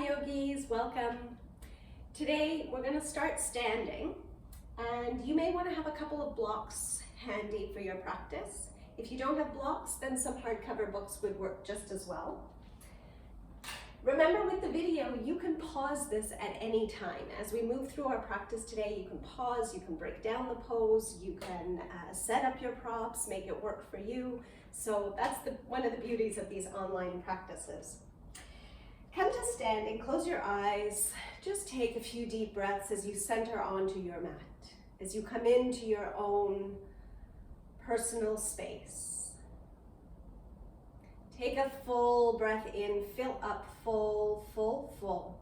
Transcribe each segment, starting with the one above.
yogis, welcome. Today we're going to start standing, and you may want to have a couple of blocks handy for your practice. If you don't have blocks, then some hardcover books would work just as well. Remember, with the video, you can pause this at any time. As we move through our practice today, you can pause, you can break down the pose, you can set up your props, make it work for you. So that's one of the beauties of these online practices. Come to standing, close your eyes, just take a few deep breaths as you center onto your mat, as you come into your own personal space. Take a full breath in, fill up full, full, full.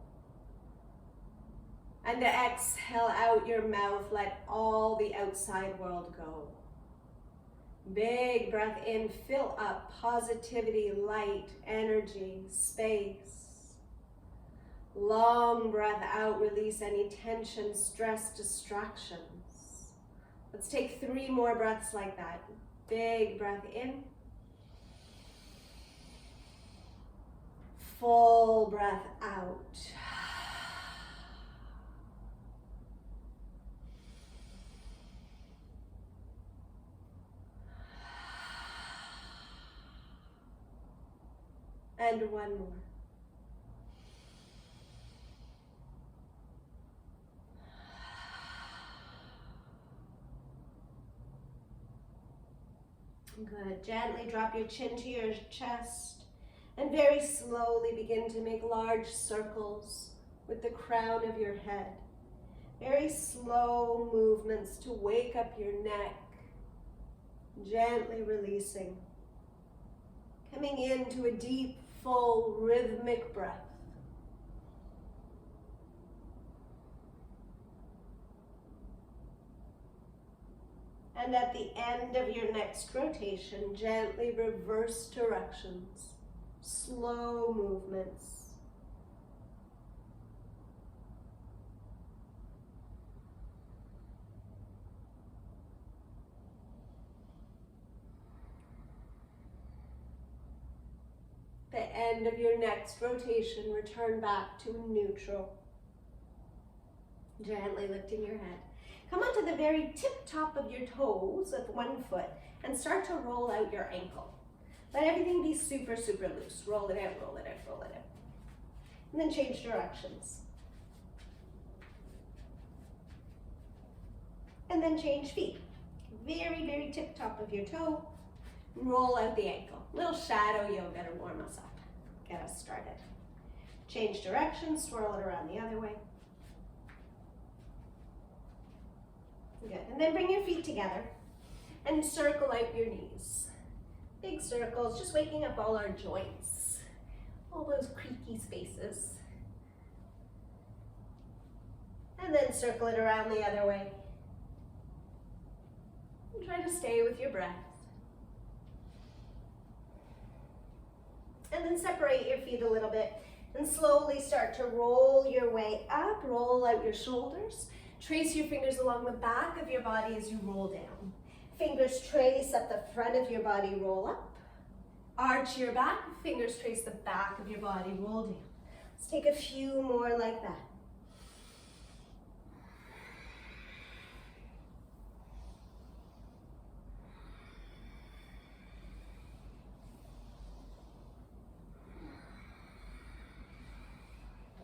And exhale out your mouth, let all the outside world go. Big breath in, fill up positivity, light, energy, space. Long breath out, release any tension, stress, distractions. Let's take 3 more breaths like that. Big breath in. Full breath out. And one more. Good. Gently drop your chin to your chest and very slowly begin to make large circles with the crown of your head. Very slow movements to wake up your neck, gently releasing. Coming into a deep, full, rhythmic breath. And at the end of your next rotation, gently reverse directions, slow movements. The end of your next rotation, return back to neutral. Gently lifting your head. Come onto the very tip top of your toes with one foot and start to roll out your ankle. Let everything be super, super loose. Roll it out, roll it out, roll it out. And then change directions. And then change feet. Very, very tip top of your toe. Roll out the ankle. Little shadow yoga to warm us up. Get us started. Change directions, swirl it around the other way. Good, and then bring your feet together and circle out your knees. Big circles, just waking up all our joints, all those creaky spaces. And then circle it around the other way. And try to stay with your breath. And then separate your feet a little bit and slowly start to roll your way up, roll out your shoulders. Trace your fingers along the back of your body as you roll down. Fingers trace up the front of your body, roll up. Arch your back, fingers trace the back of your body, roll down. Let's take a few more like that.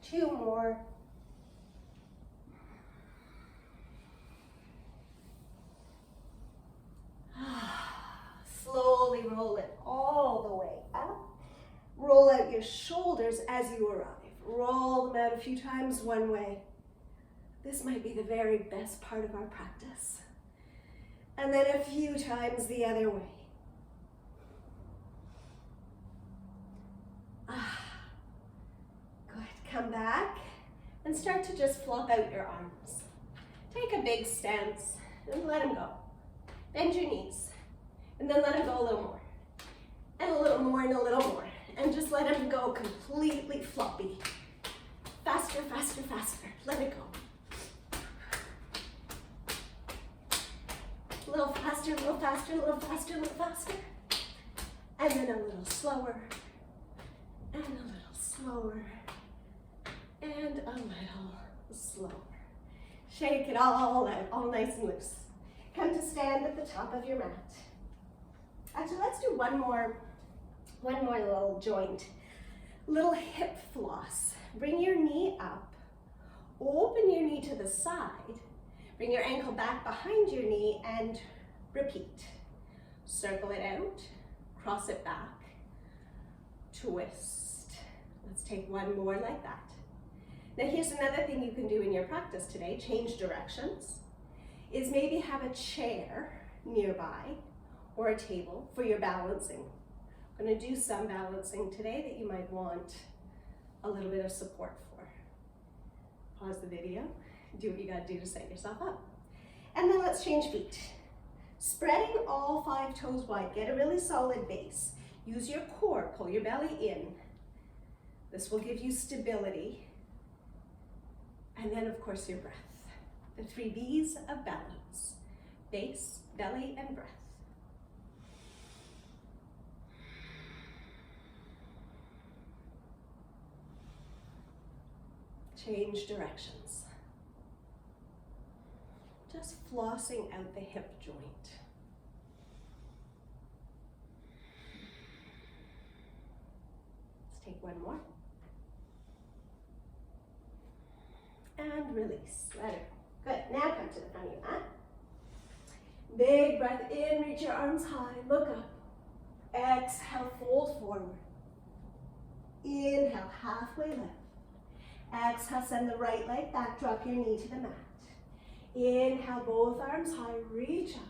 Two more. Slowly roll it all the way up. Roll out your shoulders as you arrive. Roll them out a few times one way. This might be the very best part of our practice. And then a few times the other way. Good. Come back and start to just flop out your arms. Take a big stance and let them go. Bend your knees. And then let them go a little more. And a little more and a little more. And just let them go completely floppy. Faster, faster, faster. Let it go. A little faster, a little faster, a little faster, a little faster. And then a little slower. And a little slower. and a little slower. Shake it all out, all nice and loose. Come to stand at the top of your mat. Actually, let's do one more little joint. Little hip floss. Bring your knee up. Open your knee to the side. Bring your ankle back behind your knee and repeat. Circle it out, cross it back, twist. Let's take one more like that. Now here's another thing you can do in your practice today, change directions, is maybe have a chair nearby or a table for your balancing. I'm going to do some balancing today that you might want a little bit of support for. Pause the video, do what you got to do to set yourself up. And then let's change feet. Spreading all 5 toes wide, get a really solid base. Use your core, pull your belly in. This will give you stability. And then of course your breath. The 3 B's of balance. Base, belly, and breath. Change directions. Just flossing out the hip joint. Let's take one more. And release. Let it go. Good. Now come to the front of your mat. Big breath in, reach your arms high, look up. Exhale, fold forward. Inhale, halfway lift. Exhale, send the right leg back, drop your knee to the mat. Inhale, both arms high, reach up.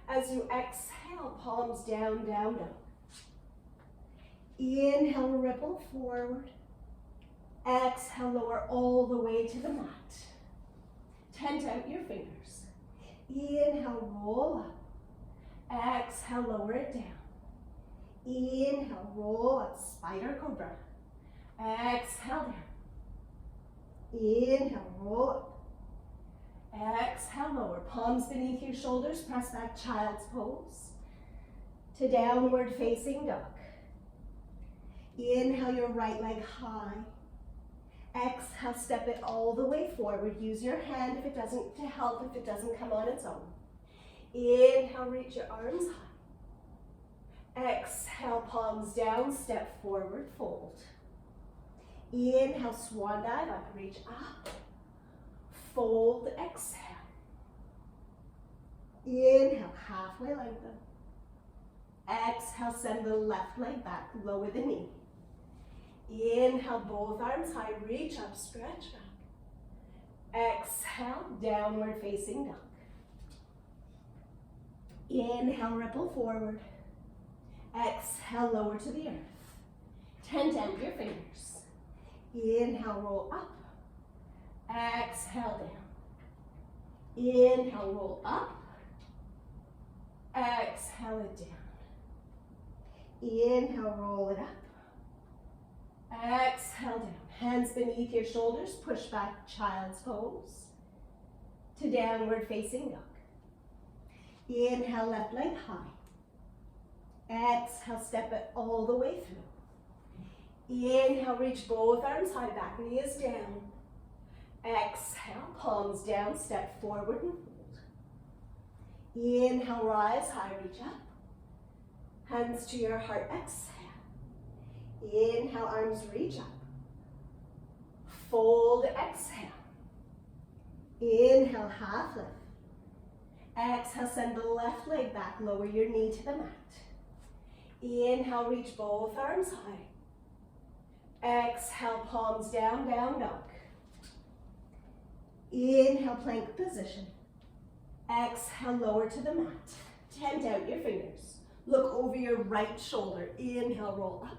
As you exhale, palms down, down, down. Inhale, ripple forward. Exhale, lower all the way to the mat. Tent out your fingers. Inhale, roll up. Exhale, lower it down. Inhale, roll up, spider cobra. Exhale, down. Inhale, roll up. Exhale, lower. Palms beneath your shoulders, press back, child's pose. To downward facing dog. Inhale your right leg high. Exhale, step it all the way forward. Use your hand if it doesn't, to help if it doesn't come on its own. Inhale, reach your arms high. Exhale, palms down, step forward, fold. Inhale, swan dive up, reach up. Fold, exhale. Inhale, halfway lengthen. Exhale, send the left leg back, lower the knee. Inhale, both arms high, reach up, stretch back. Exhale, downward facing dog. Inhale, ripple forward. Exhale, lower to the earth. Tent out your fingers. Inhale, roll up. Exhale, down. Inhale, roll up. Exhale it down. Inhale, roll it up. Exhale down. Hands beneath your shoulders, push back, child's pose. To downward facing dog. Inhale, left leg high. Exhale, step it all the way through. Inhale, reach both arms high, back knee is down. Exhale, palms down, step forward and fold. Inhale, rise high, reach up. Hands to your heart, exhale. Inhale, arms reach up. Fold, exhale. Inhale, half lift. Exhale, send the left leg back, lower your knee to the mat. Inhale, reach both arms high. Exhale, palms down, down dog. Inhale, plank position. Exhale, lower to the mat. Tent out your fingers. Look over your right shoulder. Inhale, roll up.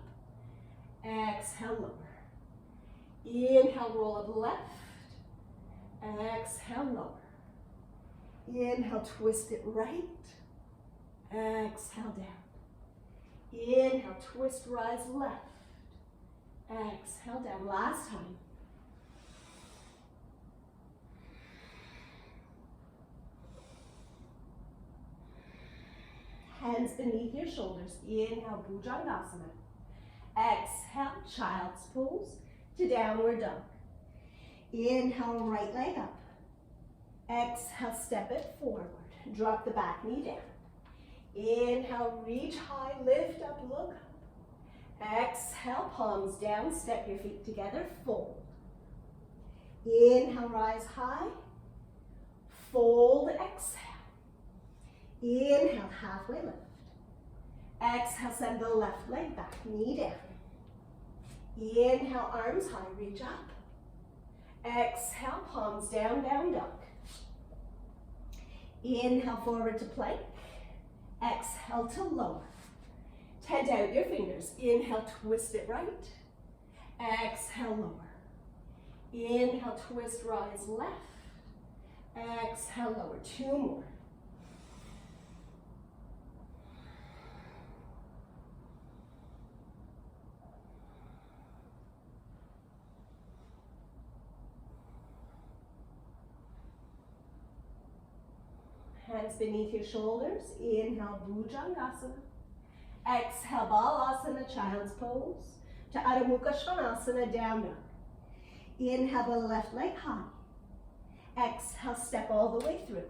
Exhale, lower. Inhale, roll up left. Exhale, lower. Inhale, twist it right. Exhale, down. Inhale, twist, rise left. Exhale, down. Last time. Hands beneath your shoulders. Inhale, Bhujangasana. Exhale, child's pose to downward dog. Inhale, right leg up. Exhale, step it forward. Drop the back knee down. Inhale, reach high, lift up, look up. Exhale, palms down, step your feet together, fold. Inhale, rise high. Fold, exhale. Inhale, halfway lift. Exhale, send the left leg back, knee down. Inhale, arms high, reach up. Exhale, palms down, down dog. Inhale, forward to plank. Exhale to lower. Tent out your fingers. Inhale, twist it right. Exhale, lower. Inhale, twist, rise left. Exhale, lower. 2 more. Hands beneath your shoulders. Inhale, Bhujangasana. Exhale, Balasana, Child's Pose. To Adho Mukha Svanasana, down dog. Inhale, the left leg high. Exhale, step all the way through.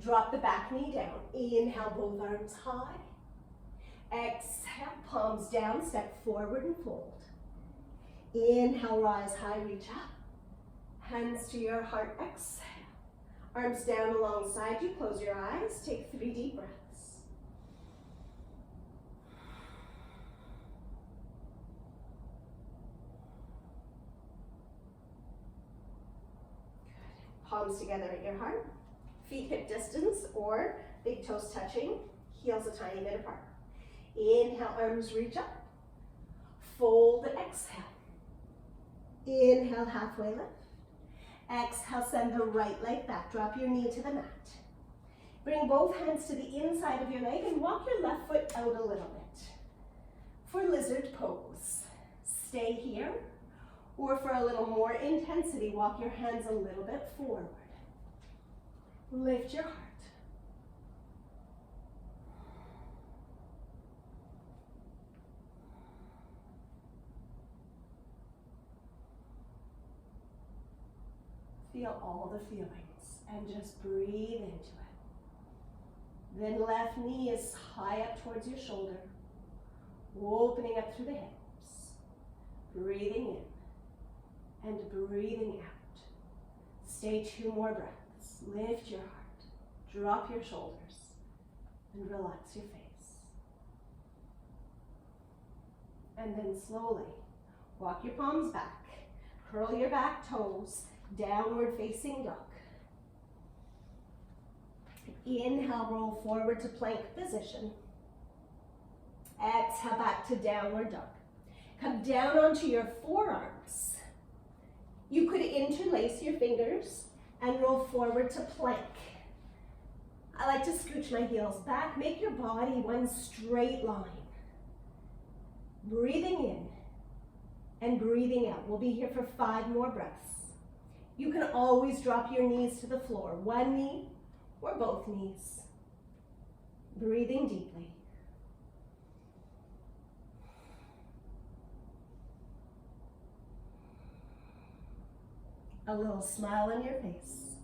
Drop the back knee down. Inhale, both arms high. Exhale, palms down, step forward and fold. Inhale, rise high, reach up. Hands to your heart, exhale. Arms down alongside you, close your eyes, take 3 deep breaths. Good. Palms together at your heart, feet hip distance or big toes touching, heels a tiny bit apart. Inhale, arms reach up, fold, exhale. Inhale, halfway lift. Exhale, send the right leg back. Drop your knee to the mat. Bring both hands to the inside of your leg and walk your left foot out a little bit. For lizard pose, stay here, or for a little more intensity, walk your hands a little bit forward. Lift your heart. Feel all the feelings and just breathe into it. Then left knee is high up towards your shoulder, opening up through the hips. Breathing in and breathing out. Stay 2 more breaths. Lift your heart, drop your shoulders, and relax your face. And then slowly walk your palms back, curl your back toes, downward facing dog. Inhale, roll forward to plank position. Exhale, back to downward dog. Come down onto your forearms. You could interlace your fingers and roll forward to plank. I like to scooch my heels back. Make your body one straight line. Breathing in and breathing out. We'll be here for 5 more breaths. You can always drop your knees to the floor, one knee or both knees. Breathing deeply. A little smile on your face.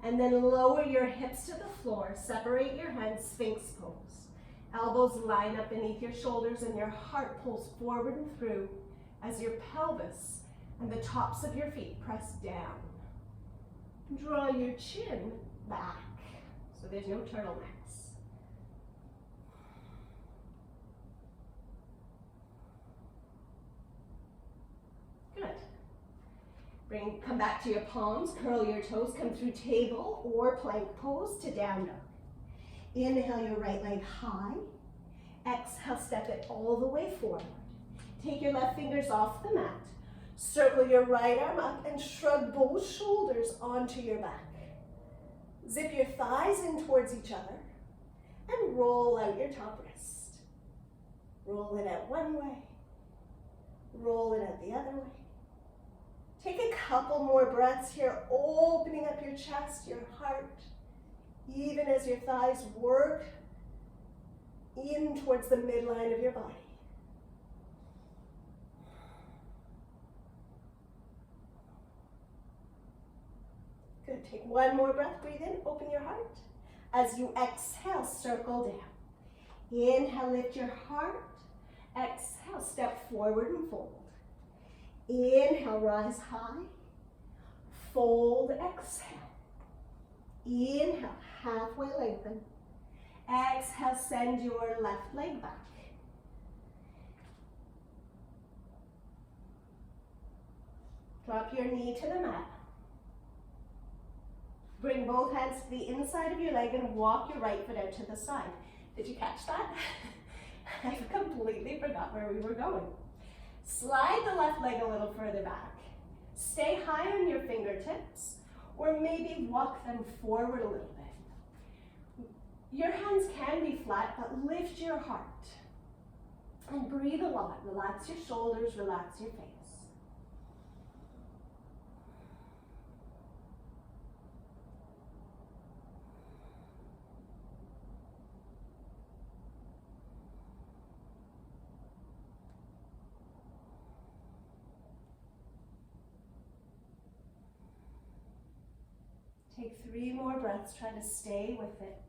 And then lower your hips to the floor. Separate your hands, Sphinx Pose. Elbows line up beneath your shoulders and your heart pulls forward and through as your pelvis and the tops of your feet press down. Draw your chin back so there's no turtlenecks. Good. Come back to your palms, curl your toes, come through table or plank pose to down dog. Inhale your right leg high. Exhale, step it all the way forward. Take your left fingers off the mat. Circle your right arm up and shrug both shoulders onto your back. Zip your thighs in towards each other and roll out your top wrist. Roll it out one way, roll it out the other way. Take a couple more breaths here, opening up your chest, your heart, even as your thighs work in towards the midline of your body. Good, take one more breath, breathe in, open your heart. As you exhale, circle down. Inhale, lift your heart. Exhale, step forward and fold. Inhale, rise high. Fold, exhale. Inhale, halfway lengthen. Exhale, send your left leg back. Drop your knee to the mat. Bring both hands to the inside of your leg and walk your right foot out to the side. Did you catch that? I completely forgot where we were going. Slide the left leg a little further back. Stay high on your fingertips, or maybe walk them forward a little bit. Your hands can be flat, but lift your heart. And breathe a lot. Relax your shoulders, relax your face. Take 3 more breaths, try to stay with it.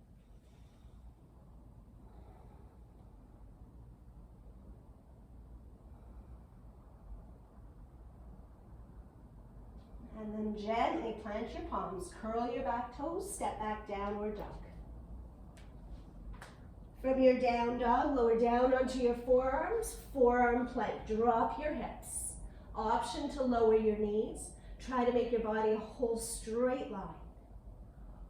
And then gently plant your palms, curl your back toes, step back, downward dog. From your down dog, lower down onto your forearms, forearm plank, drop your hips. Option to lower your knees. Try to make your body a whole straight line.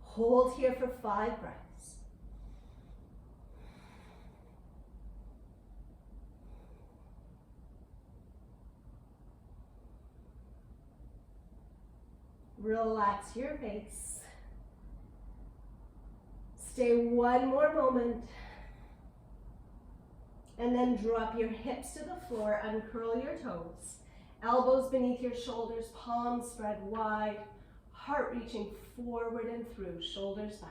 Hold here for 5 breaths. Relax your face. Stay 1 more moment. And then drop your hips to the floor, uncurl your toes. Elbows beneath your shoulders, palms spread wide, heart reaching forward and through, shoulders back.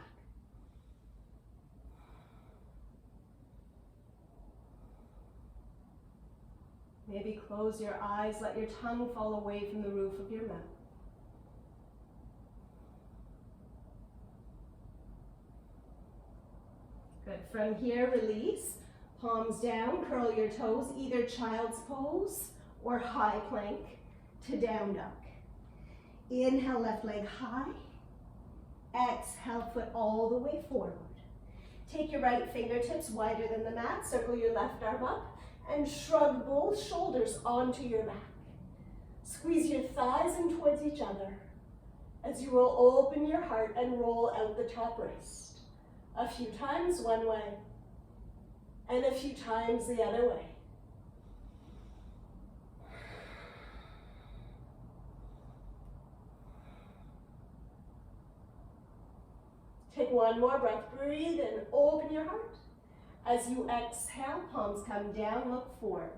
Maybe close your eyes, let your tongue fall away from the roof of your mouth. Good, from here, release. Palms down, curl your toes, either child's pose or high plank to down dog. Inhale, left leg high. Exhale, foot all the way forward. Take your right fingertips wider than the mat, circle your left arm up, and shrug both shoulders onto your back. Squeeze your thighs in towards each other as you will open your heart and roll out the top wrist. A few times one way, and a few times the other way. Take 1 more breath, breathe in, open your heart. As you exhale, palms come down, look forward.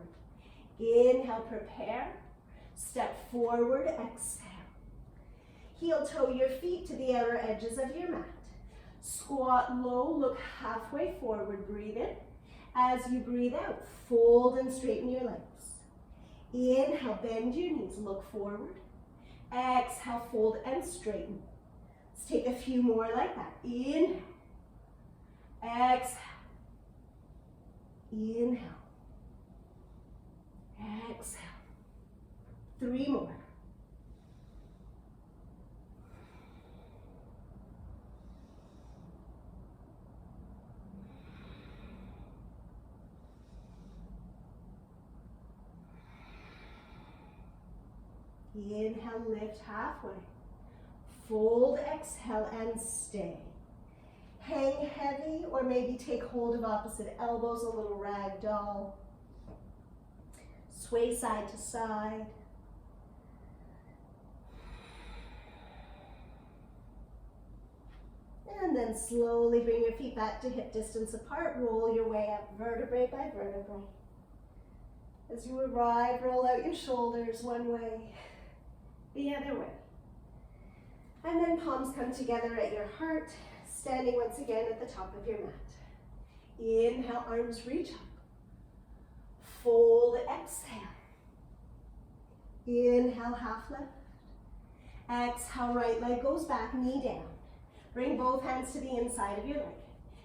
Inhale, prepare, step forward, exhale. Heel toe your feet to the outer edges of your mat. Squat low, look halfway forward, breathe in. As you breathe out, fold and straighten your legs. Inhale, bend your knees, look forward. Exhale, fold and straighten. Let's take a few more like that. Inhale. Exhale. Inhale. Exhale. 3 more. Inhale, lift halfway. Fold, exhale, and stay. Hang heavy, or maybe take hold of opposite elbows, a little rag doll. Sway side to side. And then slowly bring your feet back to hip distance apart. Roll your way up, vertebrae by vertebrae. As you arrive, roll out your shoulders one way, the other way. And then palms come together at your heart, standing once again at the top of your mat. Inhale, arms reach up. Fold, exhale. Inhale, half lift. Exhale, right leg goes back, knee down. Bring both hands to the inside of your leg.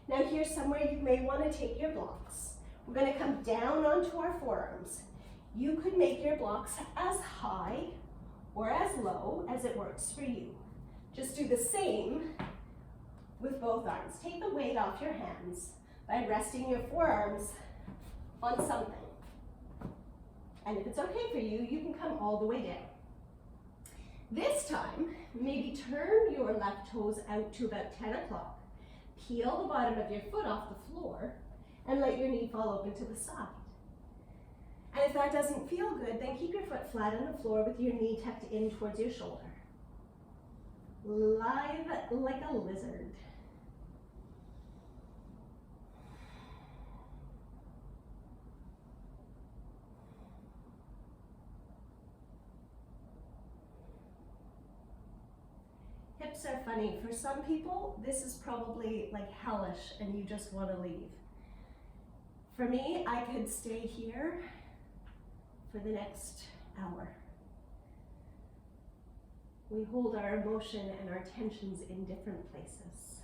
Now here's somewhere you may want to take your blocks. We're going to come down onto our forearms. You could make your blocks as high or as low as it works for you. Just do the same with both arms. Take the weight off your hands by resting your forearms on something. And if it's okay for you, you can come all the way down. This time, maybe turn your left toes out to about 10 o'clock. Peel the bottom of your foot off the floor and let your knee fall open to the side. And if that doesn't feel good, then keep your foot flat on the floor with your knee tucked in towards your shoulder. Lie like a lizard. Hips are funny. For some people, this is probably like hellish and you just want to leave. For me, I could stay here for the next hour. We hold our emotion and our tensions in different places.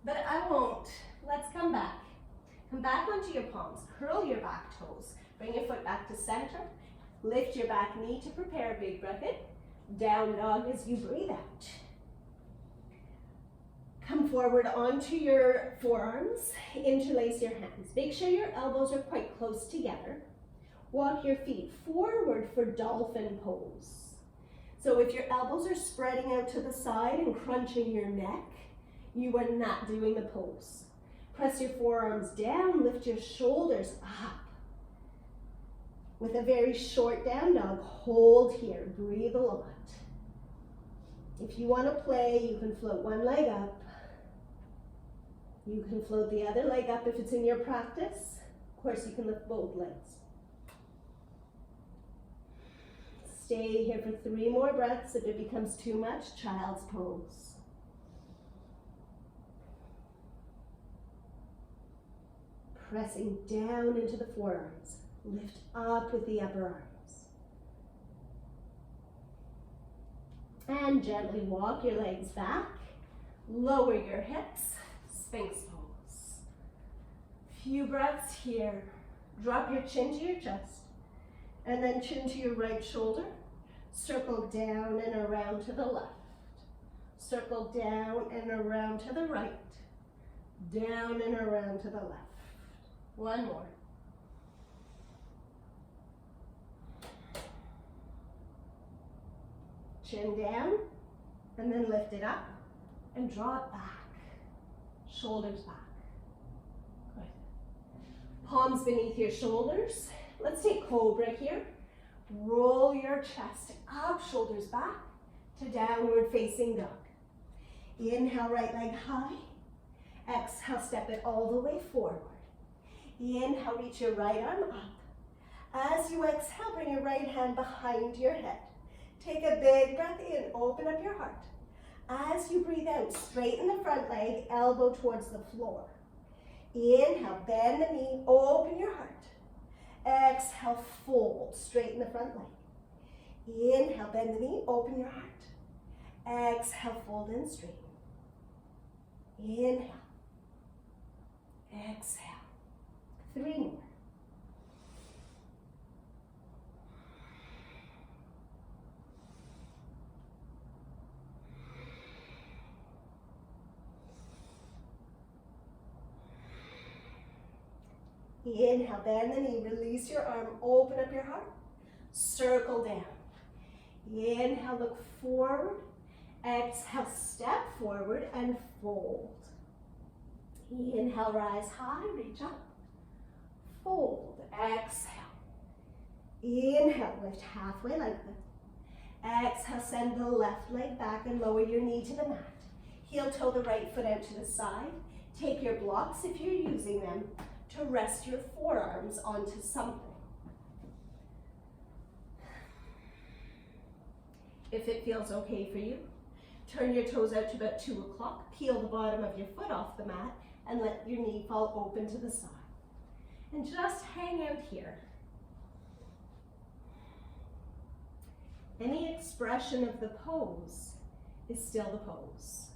But I won't. Let's come back. Come back onto your palms. Curl your back toes. Bring your foot back to center. Lift your back knee to prepare a big breath in. Down dog as you breathe out. Come forward onto your forearms. Interlace your hands. Make sure your elbows are quite close together. Walk your feet forward for Dolphin Pose. So if your elbows are spreading out to the side and crunching your neck, you are not doing the pose. Press your forearms down, lift your shoulders up. With a very short down dog, hold here, breathe a lot. If you want to play, you can float one leg up. You can float the other leg up if it's in your practice. Of course, you can lift both legs. Stay here for 3 more breaths. If it becomes too much, child's pose. Pressing down into the forearms. Lift up with the upper arms. And gently walk your legs back. Lower your hips. Sphinx pose. Few breaths here. Drop your chin to your chest. And then chin to your right shoulder. Circle down and around to the left. Circle down and around to the right. Down and around to the left. One more. Chin down, and then lift it up, and draw it back. Shoulders back. Good. Palms beneath your shoulders. Let's take Cobra here. Roll your chest up, shoulders back, to downward facing dog. Inhale, right leg high. Exhale, step it all the way forward. Inhale, reach your right arm up. As you exhale, bring your right hand behind your head. Take a big breath in, open up your heart. As you breathe out, straighten the front leg, elbow towards the floor. Inhale, bend the knee, open your heart. Exhale, fold, straighten the front leg. Inhale, bend the knee, open your heart. Exhale, fold and straighten. Inhale. Exhale. 3 more. Inhale, bend the knee, release your arm, open up your heart, circle down. Inhale, look forward. Exhale, step forward and fold. Inhale, rise high, reach up. Fold, exhale. Inhale, lift halfway lengthen. Exhale, send the left leg back and lower your knee to the mat. Heel toe the right foot out to the side. Take your blocks, if you're using them, to rest your forearms onto something. If it feels okay for you, turn your toes out to about 2 o'clock, peel the bottom of your foot off the mat, and let your knee fall open to the side. And just hang out here. Any expression of the pose is still the pose.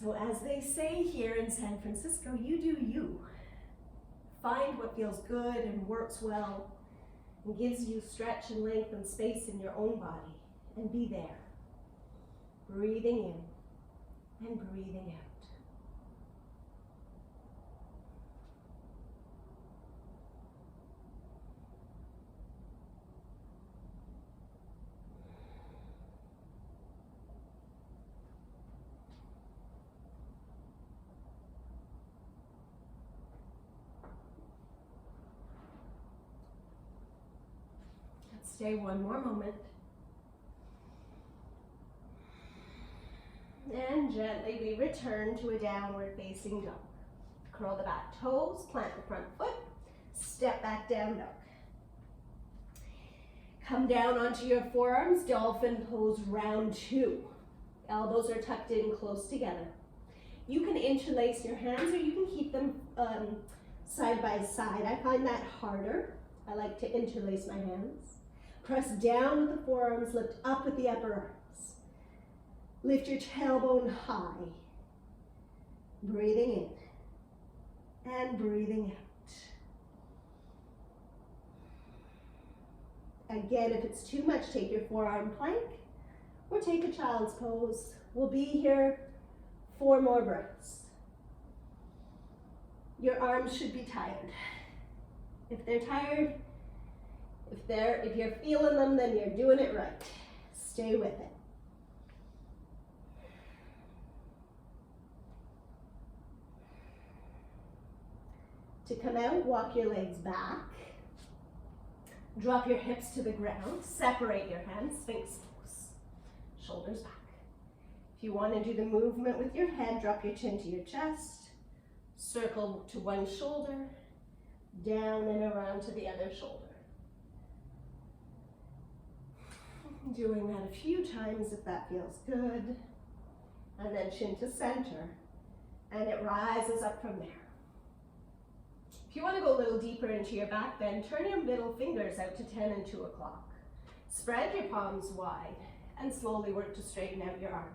So as they say here in San Francisco, you do you. Find what feels good and works well and gives you stretch and length and space in your own body, and be there. Breathing in and breathing out. Stay one more moment. And gently we return to a downward facing dog. Curl the back toes, plant the front foot, step back down dog. Come down onto your forearms, Dolphin Pose round 2. Elbows are tucked in close together. You can interlace your hands or you can keep them side by side. I find that harder. I like to interlace my hands. Press down with the forearms, lift up with the upper arms. Lift your tailbone high. Breathing in and breathing out. Again, if it's too much, take your forearm plank or take a child's pose. We'll be here 4 more breaths. Your arms should be tired. If they're tired, if you're feeling them, then you're doing it right. Stay with it. To come out, walk your legs back. Drop your hips to the ground. Separate your hands, Sphinx Pose. Shoulders back. If you want to do the movement with your head, drop your chin to your chest. Circle to one shoulder, down and around to the other shoulder. Doing that a few times if that feels good. And then chin to center. And it rises up from there. If you want to go a little deeper into your back bend, turn your middle fingers out to 10 and 2 o'clock. Spread your palms wide and slowly work to straighten out your arms.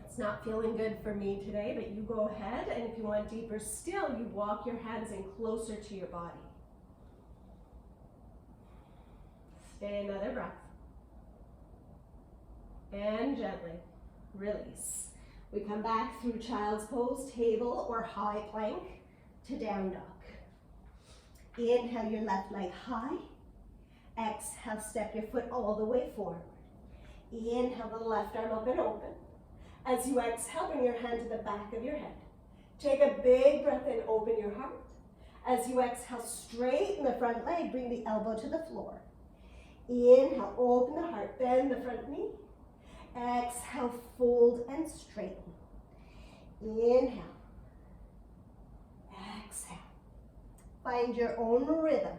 It's not feeling good for me today, but you go ahead, and if you want deeper still, you walk your hands in closer to your body. Stay another breath. And gently release. We come back through child's pose, table or high plank to down dog. Inhale your left leg high. Exhale, step your foot all the way forward. Inhale the left arm up and open. As you exhale, bring your hand to the back of your head. Take a big breath in, open your heart. As you exhale, straighten the front leg, bring the elbow to the floor. Inhale, open the heart, bend the front knee. Exhale, fold and straighten. Inhale. Exhale. Find your own rhythm.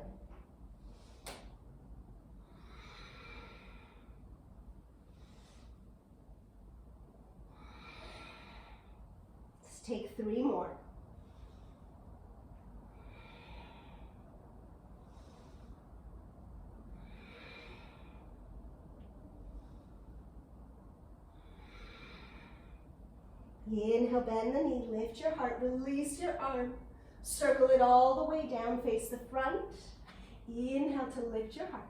Let's take 3 more. Inhale, bend the knee, lift your heart, release your arm. Circle it all the way down, face the front. Inhale to lift your heart.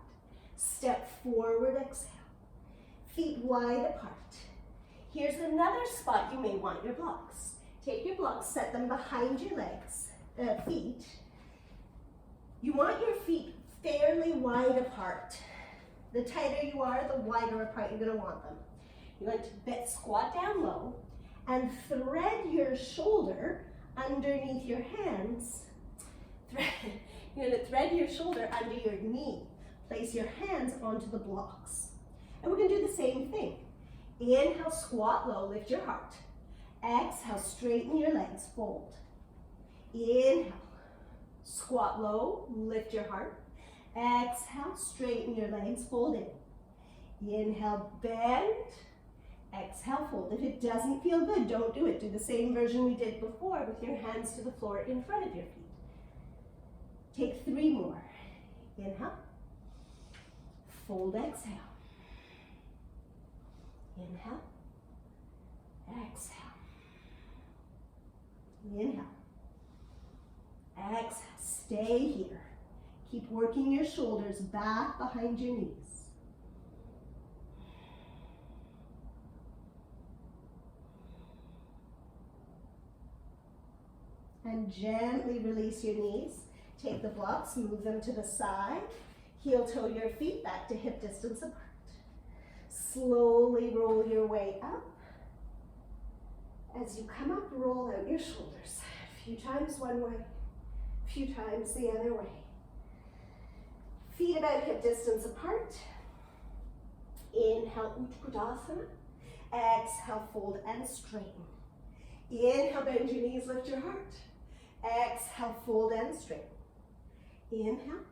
Step forward, exhale. Feet wide apart. Here's another spot you may want your blocks. Take your blocks, set them behind your legs, feet. You want your feet fairly wide apart. The tighter you are, the wider apart you're going to want them. You're going to squat down low and thread your shoulder underneath your hands. You're going to thread your shoulder under your knee. Place your hands onto the blocks. And we're going to do the same thing. Inhale, squat low, lift your heart. Exhale, straighten your legs, fold. Inhale, squat low, lift your heart. Exhale, straighten your legs, fold in. Inhale, bend. Exhale, fold. If it doesn't feel good, don't do it. Do the same version we did before with your hands to the floor in front of your feet. Take 3 more. Inhale. Fold, exhale. Inhale. Exhale. Inhale. Exhale. Stay here. Keep working your shoulders back behind your knees. And gently release your knees. Take the blocks, move them to the side. Heel toe your feet back to hip distance apart. Slowly roll your way up. As you come up, roll out your shoulders. A few times one way, a few times the other way. Feet about hip distance apart. Inhale, Uttanasana. Exhale, fold and straighten. Inhale, bend your knees, lift your heart. Exhale, fold and straighten. Inhale.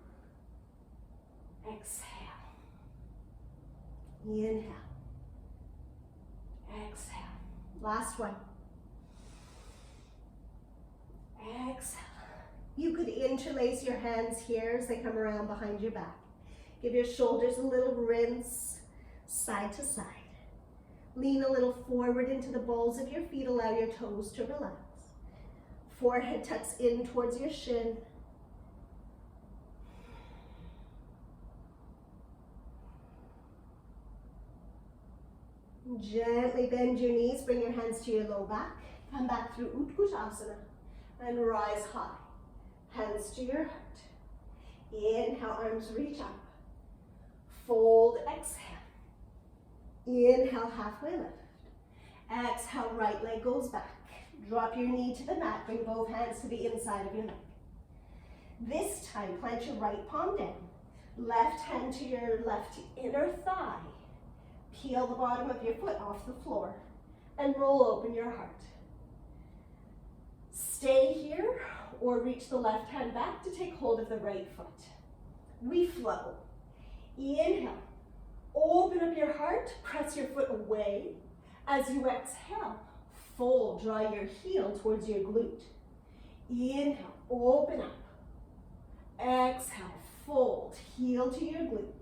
Exhale. Inhale. Exhale. Last one. Exhale. You could interlace your hands here as they come around behind your back. Give your shoulders a little rinse, side to side. Lean a little forward into the balls of your feet. Allow your toes to relax. Forehead tucks in towards your shin. Gently bend your knees, bring your hands to your low back. Come back through Uttanasana and rise high. Hands to your heart. Inhale, arms reach up. Fold, exhale. Inhale, halfway lift. Exhale, right leg goes back. Drop your knee to the mat, bring both hands to the inside of your leg. This time, plant your right palm down. Left hand to your left inner thigh. Peel the bottom of your foot off the floor and roll open your heart. Stay here or reach the left hand back to take hold of the right foot. We flow. Inhale. Open up your heart, press your foot away. As you exhale, fold, draw your heel towards your glute. Inhale, open up. Exhale, fold, heel to your glute.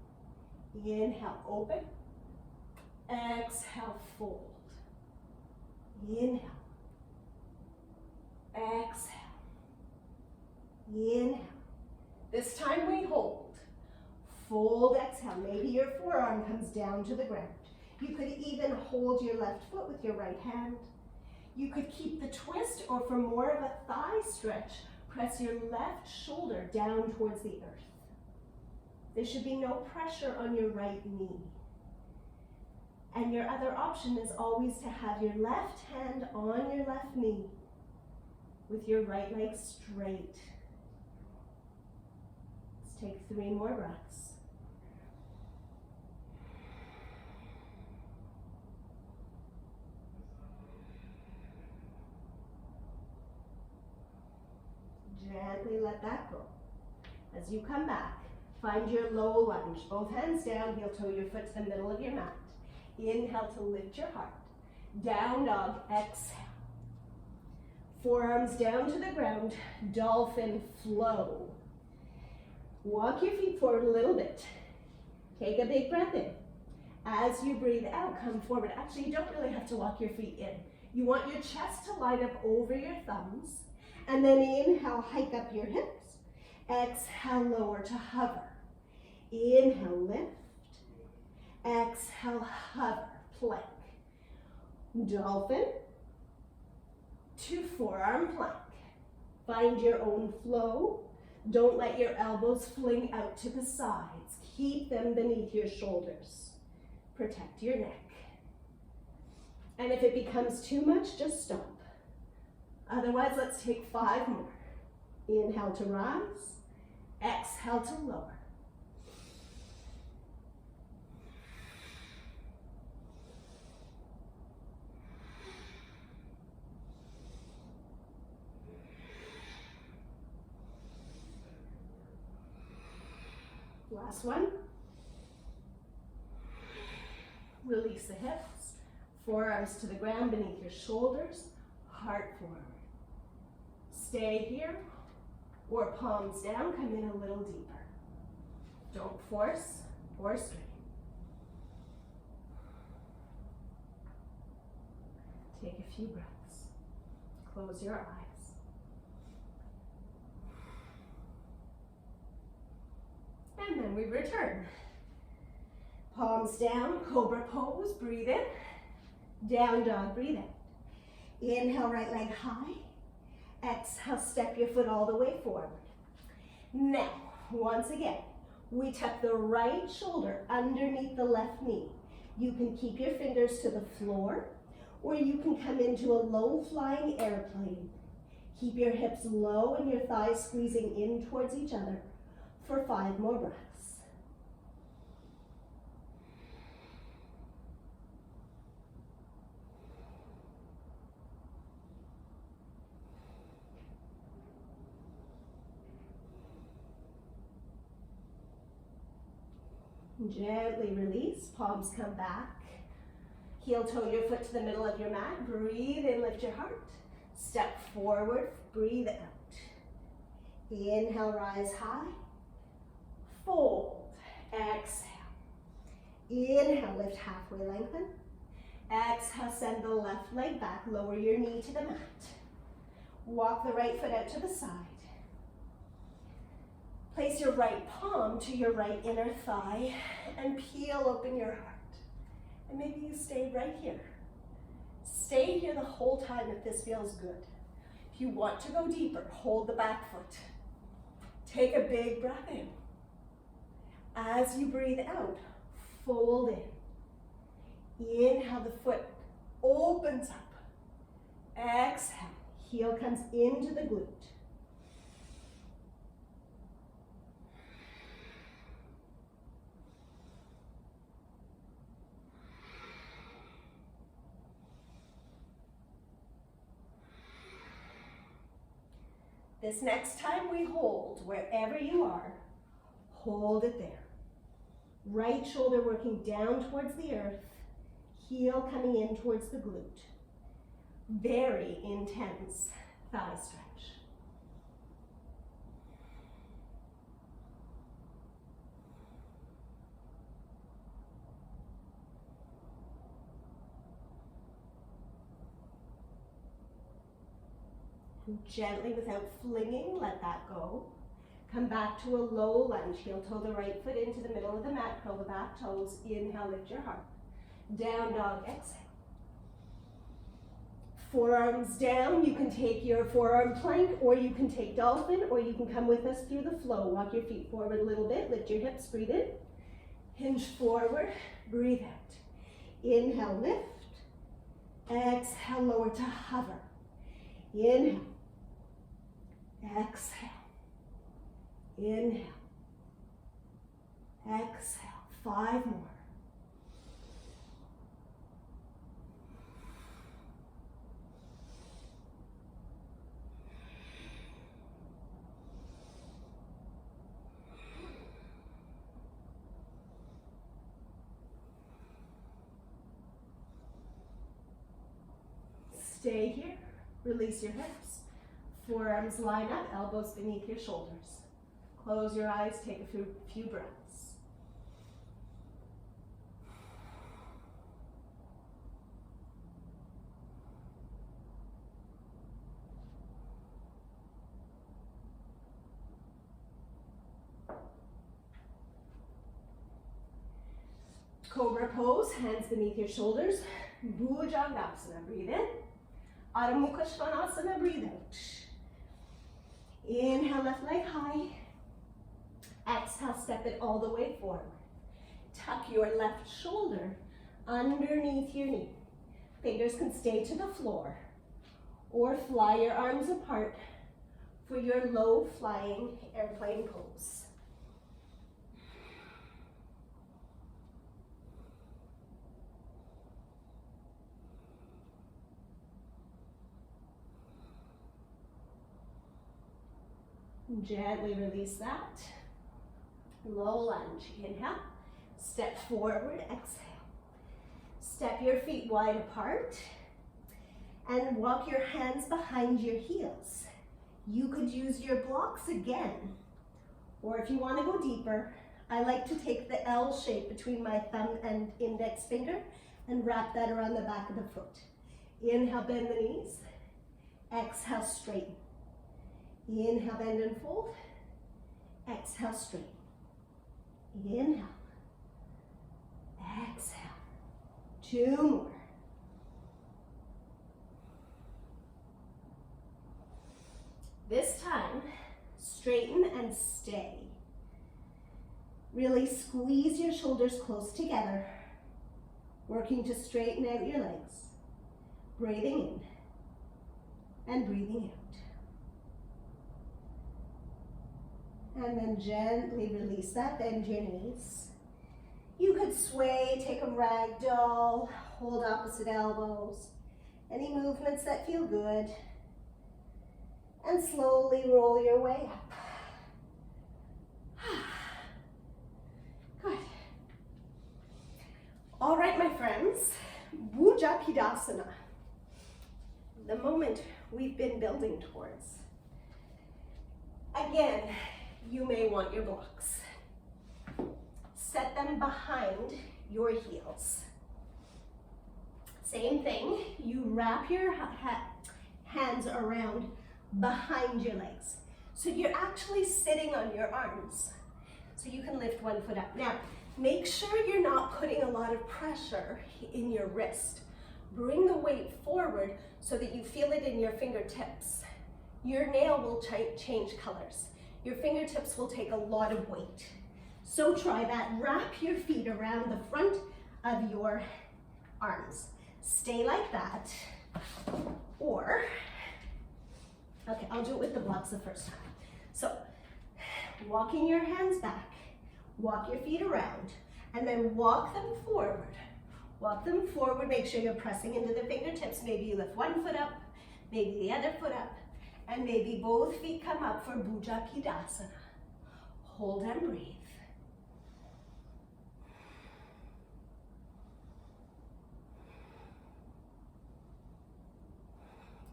Inhale, open. Exhale, fold. Inhale. Exhale. Inhale. This time we hold. Fold, exhale. Maybe your forearm comes down to the ground. You could even hold your left foot with your right hand. You could keep the twist, or for more of a thigh stretch, press your left shoulder down towards the earth. There should be no pressure on your right knee. And your other option is always to have your left hand on your left knee with your right leg straight. Let's take 3 more breaths. Gently let that go. As you come back, find your low lunge. Both hands down, heel toe your foot to the middle of your mat. Inhale to lift your heart. Down dog, exhale. Forearms down to the ground, dolphin flow. Walk your feet forward a little bit. Take a big breath in. As you breathe out, come forward. Actually, you don't really have to walk your feet in. You want your chest to line up over your thumbs. And then inhale, hike up your hips. Exhale, lower to hover. Inhale, lift. Exhale, hover, plank. Dolphin to forearm plank. Find your own flow. Don't let your elbows fling out to the sides. Keep them beneath your shoulders. Protect your neck. And if it becomes too much, just stop. Otherwise, let's take 5 more. Inhale to rise. Exhale to lower. Last one. Release the hips. Forearms to the ground beneath your shoulders. Heart forward. Stay here, or palms down, come in a little deeper. Don't force, or straight. Take a few breaths. Close your eyes. And then we return. Palms down, Cobra Pose, breathe in. Down dog, breathe out. Inhale, right leg high. Exhale, step your foot all the way forward. Now, once again, we tuck the right shoulder underneath the left knee. You can keep your fingers to the floor, or you can come into a low flying airplane. Keep your hips low and your thighs squeezing in towards each other for 5 more breaths. Gently release, palms come back. Heel toe your foot to the middle of your mat. Breathe in, lift your heart. Step forward, breathe out. Inhale, rise high. Fold, exhale. Inhale, lift halfway, lengthen. Exhale, send the left leg back, lower your knee to the mat. Walk the right foot out to the side. Place your right palm to your right inner thigh and peel open your heart. And maybe you stay right here. Stay here the whole time if this feels good. If you want to go deeper, hold the back foot. Take a big breath in. As you breathe out, fold in. Inhale, the foot opens up. Exhale, heel comes into the glute. This next time we hold, wherever you are, hold it there. Right shoulder working down towards the earth, heel coming in towards the glute. Very intense thigh stretch. Gently, without flinging, let that go. Come back to a low lunge. Heel toe the right foot into the middle of the mat. Curl the back toes. Inhale, lift your heart. Down dog, exhale. Forearms down. You can take your forearm plank, or you can take dolphin, or you can come with us through the flow. Walk your feet forward a little bit. Lift your hips, breathe in. Hinge forward, breathe out. Inhale, lift. Exhale, lower to hover. Inhale. Exhale. Inhale. Exhale. 5 more. Stay here. Release your hips. Forearms line up, elbows beneath your shoulders. Close your eyes, take a few breaths. Cobra Pose, hands beneath your shoulders. Bhujangasana, breathe in. Adho Mukha Svanasana, breathe out. Inhale, left leg high. Exhale, step it all the way forward. Tuck your left shoulder underneath your knee. Fingers can stay to the floor, or fly your arms apart for your low flying airplane pose. Gently release that. Low lunge. Inhale. Step forward. Exhale. Step your feet wide apart and walk your hands behind your heels. You could use your blocks again, or if you want to go deeper, I like to take the L shape between my thumb and index finger and wrap that around the back of the foot. Inhale, bend the knees. Exhale, straighten. Inhale, bend and fold. Exhale, straighten. Inhale. Exhale. 2 more. This time, straighten and stay. Really squeeze your shoulders close together, working to straighten out your legs. Breathing in and breathing out. And then gently release that, bend your knees. You could sway, take a ragdoll, hold opposite elbows. Any movements that feel good. And slowly roll your way up. Good. All right, my friends, Bhujakidasana. The moment we've been building towards. Again, you may want your blocks. Set them behind your heels. Same thing, you wrap your hands around behind your legs. So you're actually sitting on your arms. So you can lift one foot up. Now, make sure you're not putting a lot of pressure in your wrist. Bring the weight forward so that you feel it in your fingertips. Your nail will change colors. Your fingertips will take a lot of weight. So try that. Wrap your feet around the front of your arms. Stay like that. Or, okay, I'll do it with the blocks the first time. So, walking your hands back, walk your feet around, and then walk them forward. Walk them forward, make sure you're pressing into the fingertips. Maybe you lift one foot up, maybe the other foot up, and maybe both feet come up for Bhujakidasana. Hold and breathe.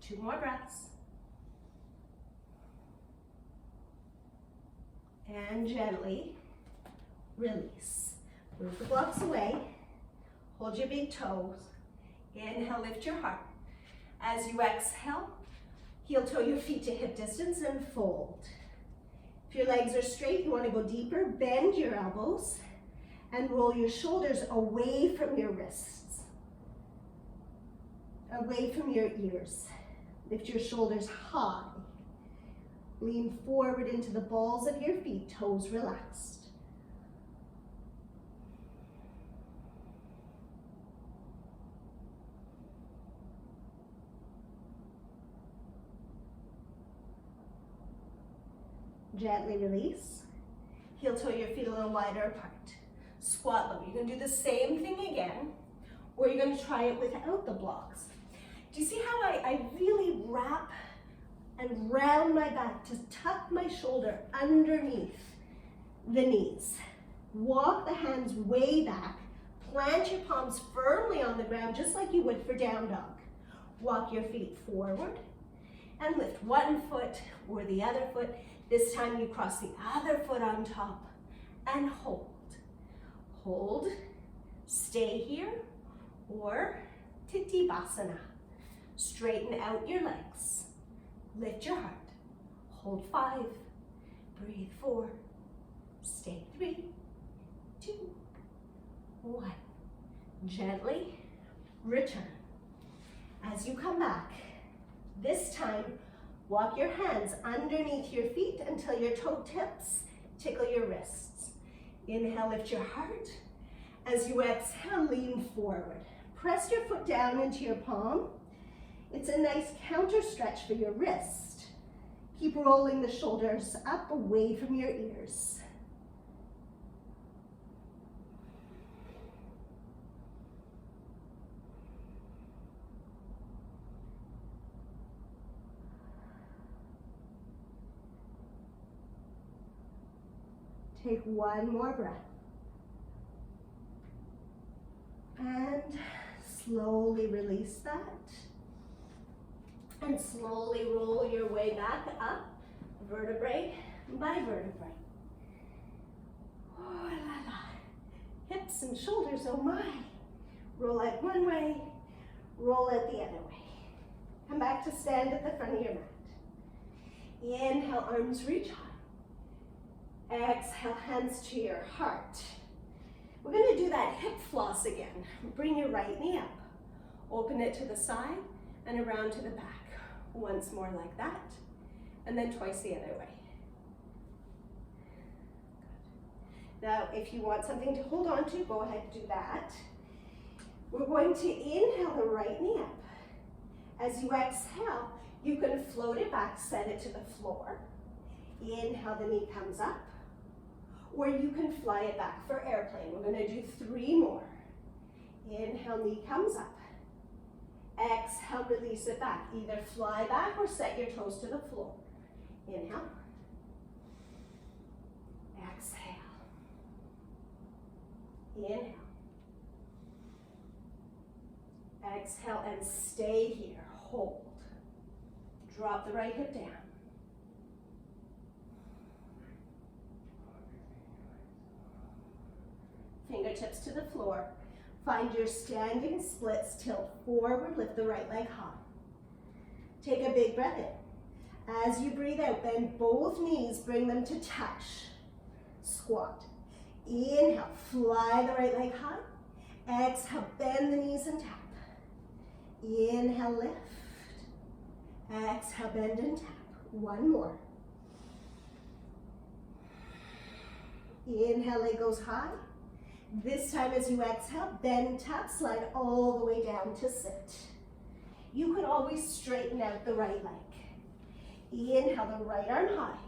Two more breaths. And gently release. Move the blocks away. Hold your big toes. Inhale, lift your heart. As you exhale, heel toe your feet to hip distance and fold. If your legs are straight, you want to go deeper. Bend your elbows and roll your shoulders away from your wrists, away from your ears. Lift your shoulders high. Lean forward into the balls of your feet, toes relaxed. Gently release. Heel toe your feet a little wider apart. Squat low. You're going to do the same thing again, or you're going to try it without the blocks. Do you see how I really wrap and round my back to tuck my shoulder underneath the knees? Walk the hands way back. Plant your palms firmly on the ground, just like you would for down dog. Walk your feet forward and lift one foot or the other foot. This time you cross the other foot on top and hold. Hold, stay here, or Titibhasana. Straighten out your legs. Lift your heart. Hold 5. Breathe 4. Stay 3, 2, 1. Gently return. As you come back, this time walk your hands underneath your feet until your toe tips tickle your wrists. Inhale, lift your heart. As you exhale, lean forward. Press your foot down into your palm. It's a nice counter stretch for your wrist. Keep rolling the shoulders up away from your ears. Take one more breath. And slowly release that. And slowly roll your way back up, vertebrae by vertebrae. hips and shoulders, oh my. Roll out one way, roll out the other way. Come back to stand at the front of your mat. Inhale, arms reach high. Exhale, hands to your heart. We're going to do that hip floss again. Bring your right knee up. Open it to the side and around to the back. Once more like that. And then twice the other way. Now, if you want something to hold on to, go ahead and do that. We're going to inhale the right knee up. As you exhale, you can float it back, set it to the floor. Inhale, the knee comes up. Or you can fly it back for airplane. We're going to do 3 more. Inhale, knee comes up. Exhale, release it back. Either fly back or set your toes to the floor. Inhale. Exhale. Inhale. Exhale and stay here. Hold. Drop the right hip down. Fingertips to the floor. Find your standing splits, tilt forward, lift the right leg high. Take a big breath in. As you breathe out, bend both knees, bring them to touch. Squat. Inhale, fly the right leg high. Exhale, bend the knees and tap. Inhale, lift. Exhale, bend and tap. 1 more. Inhale, leg goes high. This time as you exhale, bend, tap, slide all the way down to sit. You could always straighten out the right leg. Inhale, the right arm high.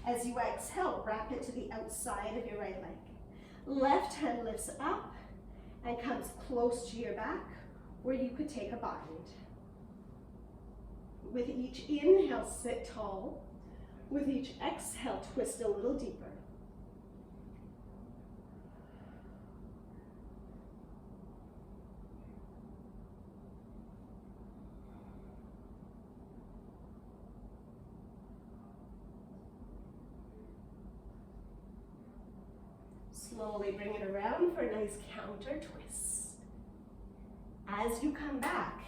As you exhale, wrap it to the outside of your right leg. Left hand lifts up and comes close to your back, where you could take a bind. With each inhale, sit tall. With each exhale, twist a little deeper. Slowly bring it around for a nice counter twist. As you come back,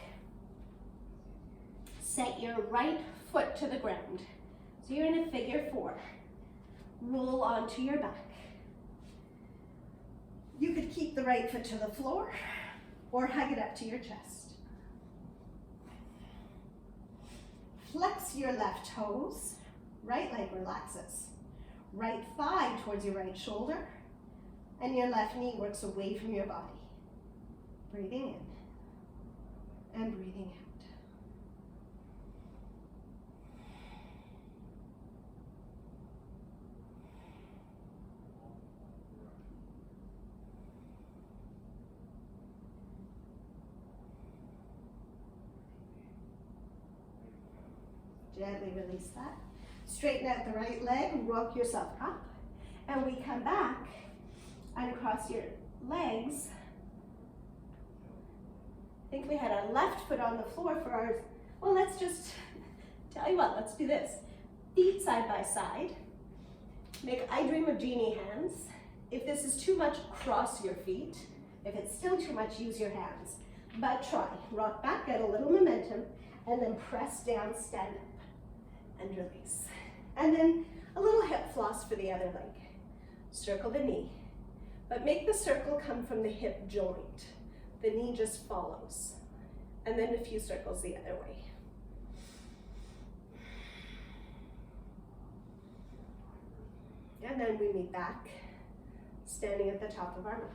set your right foot to the ground. So you're in a figure 4. Roll onto your back. You could keep the right foot to the floor or hug it up to your chest. Flex your left toes. Right leg relaxes. Right thigh towards your right shoulder. And your left knee works away from your body. Breathing in and breathing out. Gently release that. Straighten out the right leg, rock yourself up, and we come back and cross your legs. I think we had our left foot on the floor for ours. Well, let's just, tell you what, let's do this. Feet side by side. Make I Dream of Jeannie hands. If this is too much, cross your feet. If it's still too much, use your hands. But try. Rock back, get a little momentum, and then press down, stand up, and release. And then a little hip floss for the other leg. Circle the knee. But make the circle come from the hip joint. The knee just follows. And then a few circles the other way. And then we meet back, standing at the top of our mat.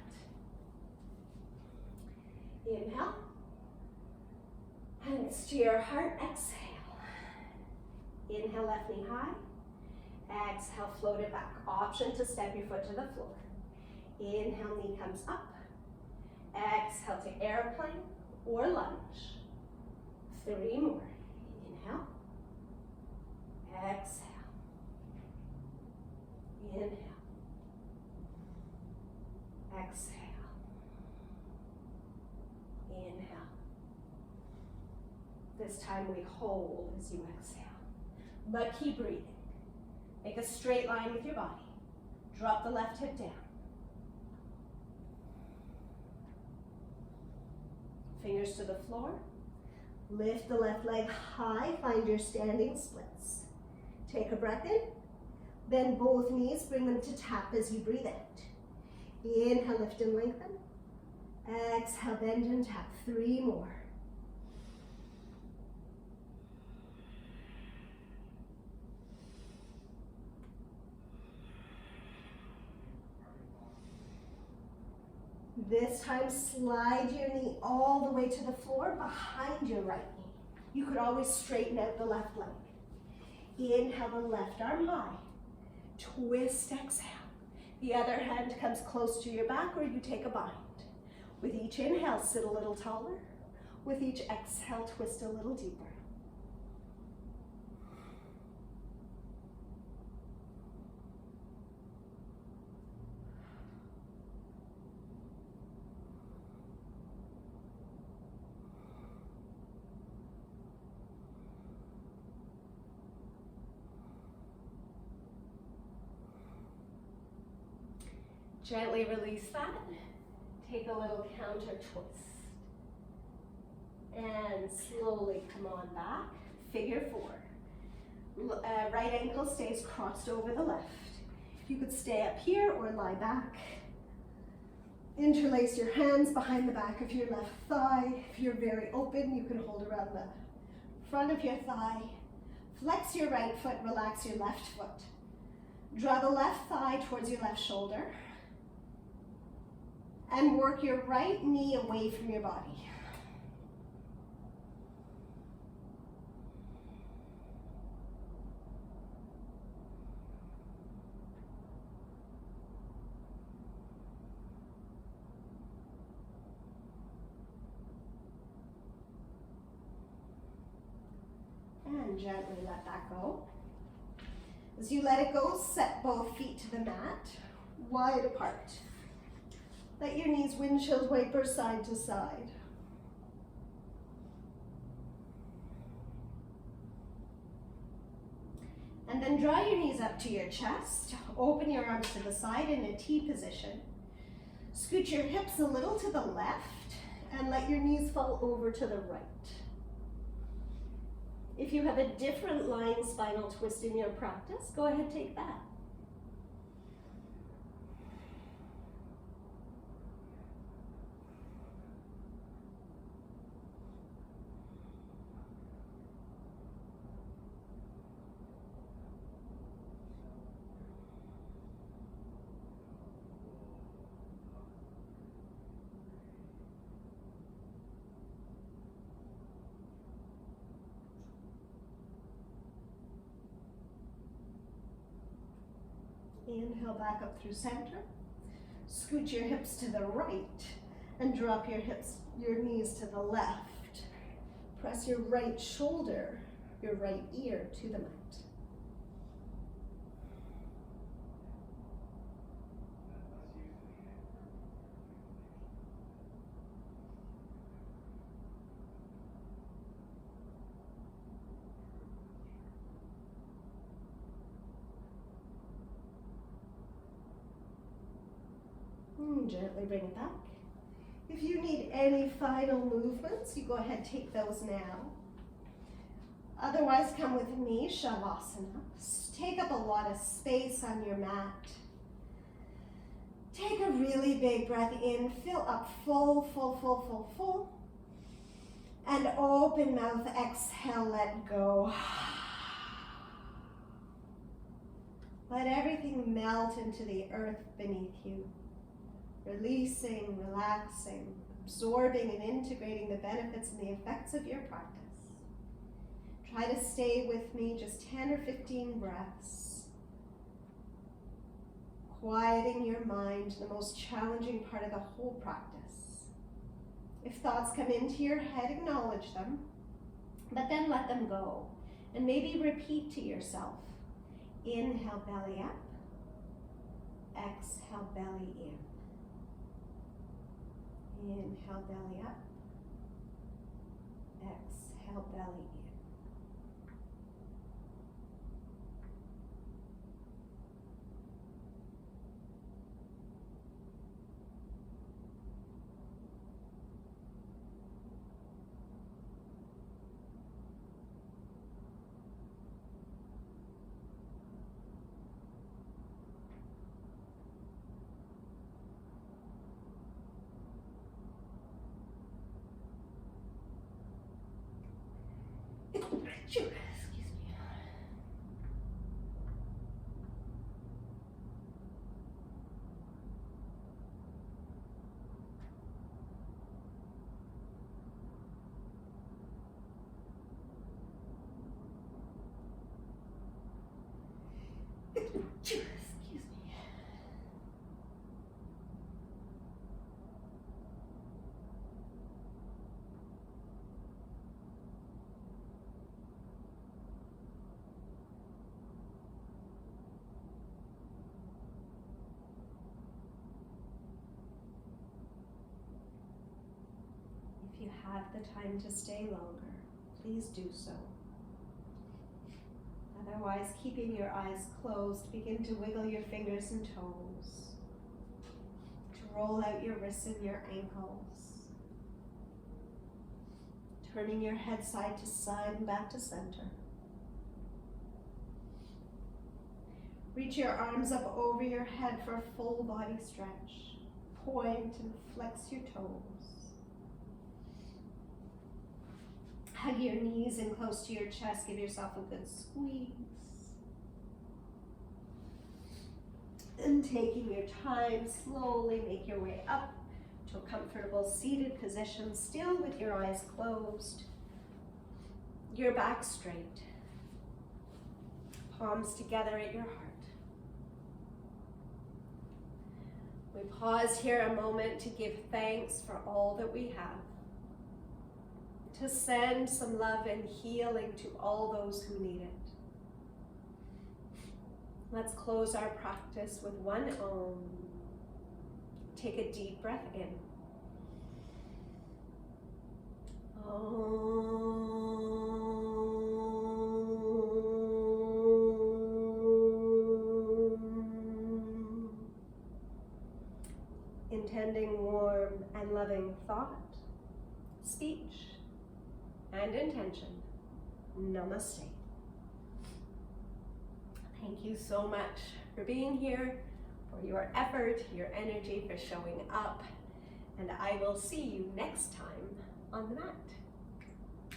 Inhale. Hands to your heart, exhale. Inhale, left knee high. Exhale, float it back. Option to step your foot to the floor. Inhale, knee comes up. Exhale to airplane or lunge. 3 more. Inhale. Exhale. Inhale. Exhale. Inhale. This time we hold as you exhale. But keep breathing. Make a straight line with your body. Drop the left hip down. fingers to the floor. Lift the left leg high, find your standing splits. Take a breath in, bend both knees, bring them to tap as you breathe out. Inhale, lift and lengthen. Exhale, bend and tap. 3 more. This time, slide your knee all the way to the floor behind your right knee. You could always straighten out the left leg. Inhale the left arm high. Twist, exhale. The other hand comes close to your back or you take a bind. With each inhale, sit a little taller. With each exhale, twist a little deeper. Gently release that. Take a little counter twist. And slowly come on back. Figure 4. Right ankle stays crossed over the left. You could stay up here or lie back. Interlace your hands behind the back of your left thigh. If you're very open, you can hold around the front of your thigh. Flex your right foot, relax your left foot. Draw the left thigh towards your left shoulder. And work your right knee away from your body. And gently let that go. As you let it go, set both feet to the mat, wide apart. Let your knees windshield wiper side to side. And then draw your knees up to your chest. Open your arms to the side in a T position. Scoot your hips a little to the left and let your knees fall over to the right. If you have a different lying spinal twist in your practice, go ahead, take that. Inhale back up through center. Scoot your hips to the right and drop your knees to the left. Press your right shoulder, your right ear to the mat. Gently bring it back. If you need any final movements, you go ahead, take those now. Otherwise, come with me, Shavasana. Take up a lot of space on your mat. Take a really big breath in, fill up full, full, full, full, full. And open mouth, exhale, let go. Let everything melt into the earth beneath you. Releasing, relaxing, absorbing and integrating the benefits and the effects of your practice. Try to stay with me just 10 or 15 breaths. Quieting your mind, the most challenging part of the whole practice. If thoughts come into your head, acknowledge them, but then let them go. And maybe repeat to yourself. Inhale, belly up. Exhale, belly in. Inhale, belly up. Exhale, belly in. Excuse me. Excuse me. If you have the time to stay longer, please do so. Otherwise, keeping your eyes closed, begin to wiggle your fingers and toes, to roll out your wrists and your ankles, turning your head side to side and back to center. Reach your arms up over your head for a full body stretch. Point and flex your toes. Hug your knees in close to your chest. Give yourself a good squeeze. And taking your time, slowly make your way up to a comfortable seated position, still with your eyes closed, your back straight, palms together at your heart. We pause here a moment to give thanks for all that we have, to send some love and healing to all those who need it. Let's close our practice with one Om. Take a deep breath in. Om. Intending warm and loving thought, speech, and intention. Namaste. Thank you so much for being here, for your effort, your energy, for showing up, and I will see you next time on the mat.